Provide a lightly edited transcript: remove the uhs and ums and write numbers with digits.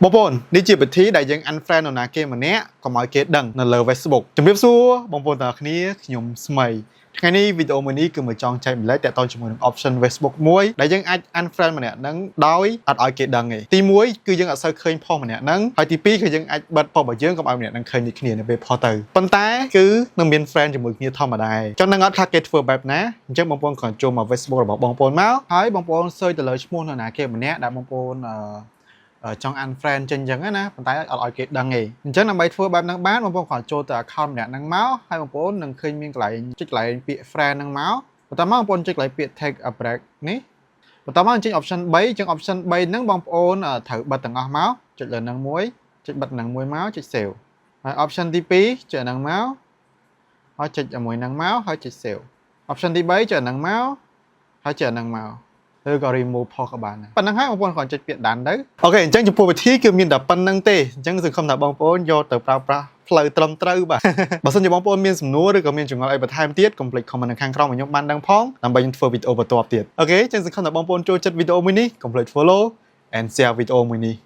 បងប្អូននេះជាវិធីដែលយើង unfriend នរណាគេម្នាក់កុំឲ្យគេដឹងនៅលើ Facebook ជំរាបសួរបងប្អូនទាំងអស់គ្នាខ្ញុំស្មីថ្ងៃនេះវីដេអូមួយនេះគឺមកចង់ចែកម្លែកតាក់ទងជាមួយនឹង option Facebook មួយដែលយើងអាច unfriend ម្នាក់ហ្នឹងដោយអត់ឲ្យគេដឹងទេទី1គឺយើងអត់សូវឃើញផុសម្នាក់ហ្នឹងហើយទី2គឺយើងអាចបិទផុសរបស់យើងកុំឲ្យម្នាក់ហ្នឹងឃើញដូចគ្នានៅពេលផុសទៅប៉ុន្តែគឺនឹងមាន friend ជាមួយគ្នាធម្មតាចឹងនឹងអត់ថាគេធ្វើបែបណាអញ្ចឹងបងប្អូនគ្រាន់ចូលមក Facebook របស់បងប្អូនមកហើយបងប្អូន search ទៅលើឈ្មោះនរណាគេម្នាក់ដែលបងប្អូនចង់ unfriend ចឹងណាប៉ុន្តែអត់ឲ្យគេដឹងទេអញ្ចឹងដើម្បីធ្វើបែបហ្នឹងបានបងប្អូនគ្រាន់ចូលទៅ account ម្នាក់ហ្នឹងមកហើយបងប្អូននឹងឃើញមានកន្លែងចុចកន្លែងពាក្យ friend ហ្នឹងមកបន្ទាប់មកបងប្អូនចុចកន្លែងពាក្យ take a break នេះបន្ទាប់មកចេញ option 3ចឹង option 3ហ្នឹងបងប្អូនត្រូវបិទទាំងអស់មកចុចលើហ្នឹងមួយចុចបិទហ្នឹងមួយមកចុច save ហើយ option ទី2ចុចហ្នឹងមកហើយចុចជាមួយហ្នឹងមកហើយចុច save option ទី3ចុចហ្នឹងមកហើយចុចហ្នឹងមកឬក៏ remove ផុសក៏បានដែរប៉ុណ្្នឹងហើយបងប្អូនគ្រាន់ចុចពាក្យ done ទៅអូខេអញ្ចឹងចំពោះវិធីគឺមានតែប៉ុណ្្នឹងទេអញ្ចឹងសង្ឃឹមថាបងប្អូនយកទៅប្រើប្រាស់ផ្លូវត្រឹមត្រូវបាទបើសិនជាបងប្អូនមានសំណួរឬក៏មានចម្ងល់អីបន្ថែមទៀតកុំភ្លេច comment នៅខាងក្រោមឲ្យខ្ញុំបានដឹងផងដើម្បីខ្ញុំធ្វើវីដេអូបន្ទាប់ទៀតអូខេអញ្ចឹងសង្ឃឹមថាបងប្អូនចូលចិត្តវីដេអូមួយនេះកុំភ្លេច follow and share វីដេអូមួយនេះ